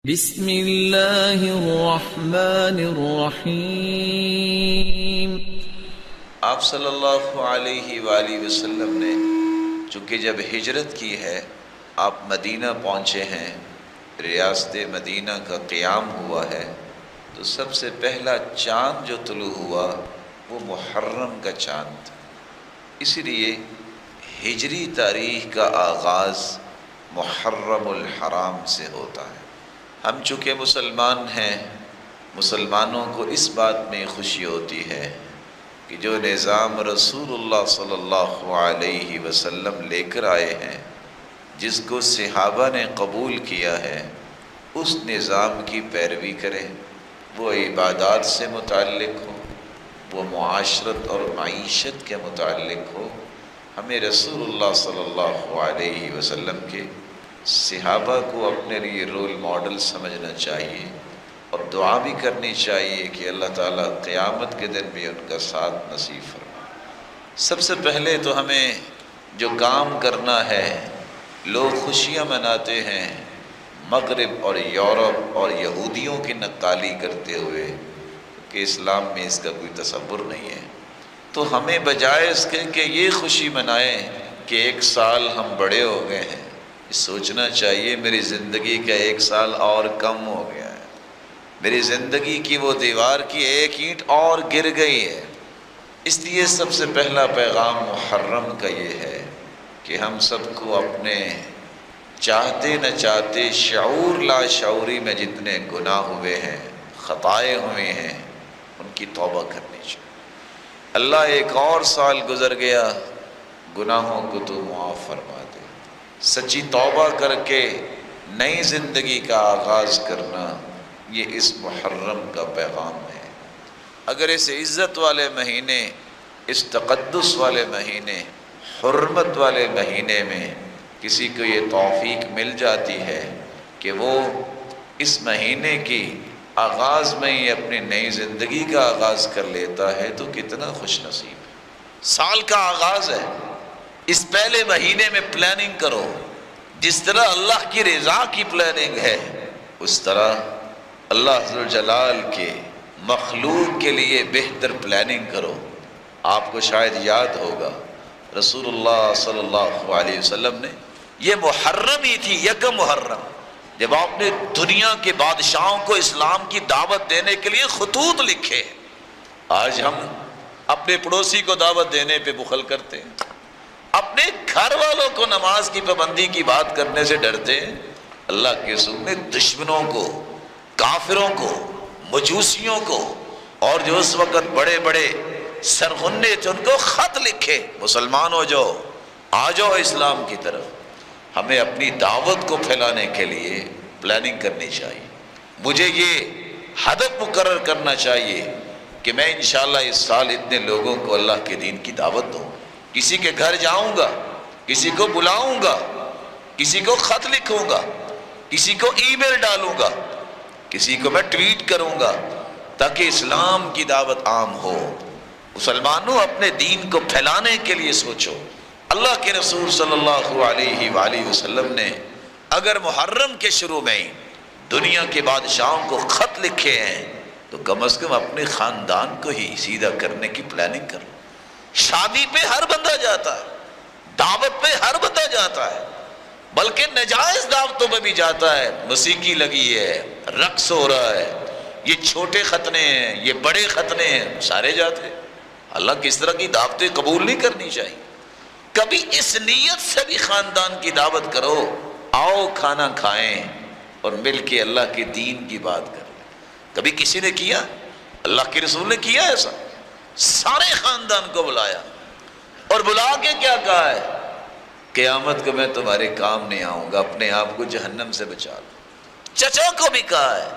بسم اللہ الرحمن الرحیم۔ آپ صلی اللہ علیہ وآلہ وسلم نے چونکہ جب ہجرت کی ہے، آپ مدینہ پہنچے ہیں، ریاست مدینہ کا قیام ہوا ہے، تو سب سے پہلا چاند جو طلوع ہوا وہ محرم کا چاند تھا۔ اسی لیے ہجری تاریخ کا آغاز محرم الحرام سے ہوتا ہے۔ ہم چونکہ مسلمان ہیں، مسلمانوں کو اس بات میں خوشی ہوتی ہے کہ جو نظام رسول اللہ صلی اللہ علیہ وسلم لے کر آئے ہیں، جس کو صحابہ نے قبول کیا ہے، اس نظام کی پیروی کریں۔ وہ عبادات سے متعلق ہو، وہ معاشرت اور معیشت کے متعلق ہو، ہمیں رسول اللہ صلی اللہ علیہ وسلم کے صحابہ کو اپنے لیے رول ماڈل سمجھنا چاہیے، اور دعا بھی کرنی چاہیے کہ اللہ تعالیٰ قیامت کے دن بھی ان کا ساتھ نصیب فرمائے۔ سب سے پہلے تو ہمیں جو کام کرنا ہے، لوگ خوشیاں مناتے ہیں مغرب اور یورپ اور یہودیوں کی نقالی کرتے ہوئے کہ اسلام میں اس کا کوئی تصور نہیں ہے، تو ہمیں بجائے اس کے کہ یہ خوشی منائیں کہ ایک سال ہم بڑے ہو گئے ہیں، سوچنا چاہیے میری زندگی کا ایک سال اور کم ہو گیا ہے، میری زندگی کی وہ دیوار کی ایک اینٹ اور گر گئی ہے۔ اس لیے سب سے پہلا پیغام محرم کا یہ ہے کہ ہم سب کو اپنے چاہتے نہ چاہتے شعور لا شعوری میں جتنے گناہ ہوئے ہیں، خطائیں ہوئے ہیں، ان کی توبہ کرنی چاہیے۔ اللہ ایک اور سال گزر گیا، گناہوں کو تو معاف فرما دے۔ سچی توبہ کر کے نئی زندگی کا آغاز کرنا، یہ اس محرم کا پیغام ہے۔ اگر اس عزت والے مہینے، اس تقدس والے مہینے، حرمت والے مہینے میں کسی کو یہ توفیق مل جاتی ہے کہ وہ اس مہینے کی آغاز میں ہی اپنی نئی زندگی کا آغاز کر لیتا ہے تو کتنا خوش نصیب ہے۔ سال کا آغاز ہے، اس پہلے مہینے میں پلاننگ کرو۔ جس طرح اللہ کی رضا کی پلاننگ ہے، اس طرح اللہ ذوالجلال کے مخلوق کے لیے بہتر پلاننگ کرو۔ آپ کو شاید یاد ہوگا رسول اللہ صلی اللہ علیہ وسلم نے یہ محرم ہی تھی، یکم محرم، جب آپ نے دنیا کے بادشاہوں کو اسلام کی دعوت دینے کے لیے خطوط لکھے۔ آج ہم اپنے پڑوسی کو دعوت دینے پہ بخل کرتے ہیں، اپنے گھر والوں کو نماز کی پابندی کی بات کرنے سے ڈرتے ہیں۔ اللہ کے رسول نے دشمنوں کو، کافروں کو، مجوسیوں کو، اور جو اس وقت بڑے بڑے سرغنے تھے، ان کو خط لکھے، مسلمان ہو جاؤ، آ جاؤ اسلام کی طرف۔ ہمیں اپنی دعوت کو پھیلانے کے لیے پلاننگ کرنی چاہیے۔ مجھے یہ ہدف مقرر کرنا چاہیے کہ میں انشاءاللہ اس سال اتنے لوگوں کو اللہ کے دین کی دعوت دوں، کسی کے گھر جاؤں گا، کسی کو بلاؤں گا، کسی کو خط لکھوں گا، کسی کو ای میل ڈالوں گا، کسی کو میں ٹویٹ کروں گا، تاکہ اسلام کی دعوت عام ہو۔ مسلمانوں، اپنے دین کو پھیلانے کے لیے سوچو۔ اللہ کے رسول صلی اللہ علیہ وآلہ وسلم نے اگر محرم کے شروع میں ہی دنیا کے بادشاہوں کو خط لکھے ہیں تو کم از کم اپنے خاندان کو ہی سیدھا کرنے کی پلاننگ کرو۔ شادی پہ ہر بندہ جاتا ہے، دعوت پہ ہر بندہ جاتا ہے، بلکہ نجائز دعوتوں پہ بھی جاتا ہے۔ موسیقی لگی ہے، رقص ہو رہا ہے، یہ چھوٹے ختنے ہیں، یہ بڑے ختنے ہیں، سارے جاتے ہیں۔ اللہ کس طرح کی دعوتیں قبول نہیں کرنی چاہیے۔ کبھی اس نیت سے بھی خاندان کی دعوت کرو، آؤ کھانا کھائیں اور مل کے اللہ کے دین کی بات کریں۔ کبھی کسی نے کیا؟ اللہ کے رسول نے کیا ایسا؟ سارے خاندان کو بلایا اور بلا کے کیا کہا ہے؟ قیامت کو میں تمہارے کام نہیں آؤں گا، اپنے آپ کو جہنم سے بچا لو۔ چچا کو بھی کہا ہے،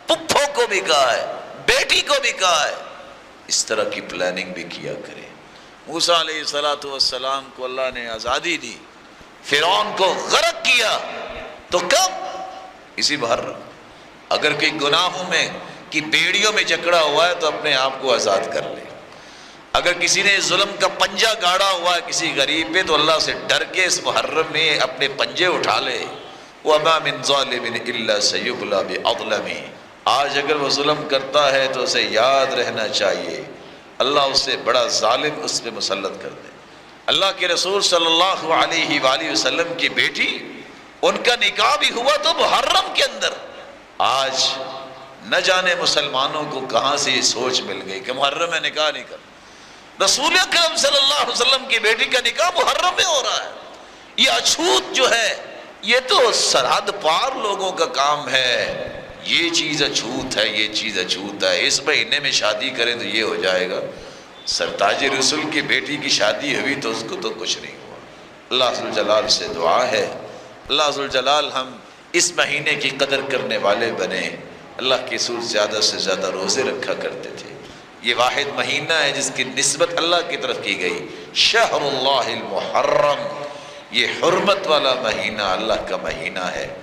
پپھو کو بھی کہا ہے، بیٹی کو بھی کہا ہے۔ اس طرح کی پلاننگ بھی کیا کرے۔ موسیٰ علیہ السلام کو اللہ نے آزادی دی، فرعون کو غرق کیا، تو کب؟ اسی محرم۔ اگر کوئی گناہوں میں کی بیڑیوں میں جکڑا ہوا ہے تو اپنے آپ کو آزاد کر لے۔ اگر کسی نے ظلم کا پنجہ گاڑا ہوا ہے کسی غریب پہ تو اللہ سے ڈر کے اس محرم میں اپنے پنجے اٹھا لے، وَمَا مِن ظَالِمٍ إِلَّا سَيُبْلَى بِأَظْلَمِهِ۔ آج اگر وہ ظلم کرتا ہے تو اسے یاد رہنا چاہیے اللہ اس سے بڑا ظالم اس پہ مسلط کر دے۔ اللہ کے رسول صلی اللہ علیہ وآلہ وسلم کی بیٹی، ان کا نکاح بھی ہوا تو محرم کے اندر۔ آج نہ جانے مسلمانوں کو کہاں سے یہ سوچ مل گئی کہ محرم میں نکاح نہیں کرنا۔ رسول اکرم صلی اللہ علیہ وسلم کی بیٹی کا نکاح محرم میں ہو رہا ہے۔ یہ اچھوت جو ہے یہ تو سرحد پار لوگوں کا کام ہے، یہ چیز اچھوت ہے، یہ چیز اچھوت ہے، اس مہینے میں شادی کریں تو یہ ہو جائے گا۔ سرتاج رسول کی بیٹی کی شادی ہوئی تو اس کو تو کچھ نہیں ہوا۔ اللہ ذوالجلال سے دعا ہے اللہ ذوالجلال ہم اس مہینے کی قدر کرنے والے بنے۔ اللہ کے رسول زیادہ سے زیادہ روزے رکھا کرتے تھے۔ یہ واحد مہینہ ہے جس کی نسبت اللہ کی طرف کی گئی، شہر اللہ المحرم، یہ حرمت والا مہینہ اللہ کا مہینہ ہے۔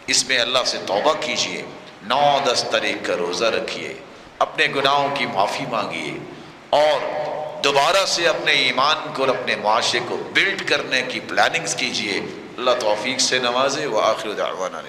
اس میں اللہ سے توبہ کیجئے، 9-10 تاریخ کا روزہ رکھیے، اپنے گناہوں کی معافی مانگیے اور دوبارہ سے اپنے ایمان کو اور اپنے معاشرے کو بلڈ کرنے کی پلاننگز کیجئے۔ اللہ توفیق سے نوازے۔ وآخر دعوانا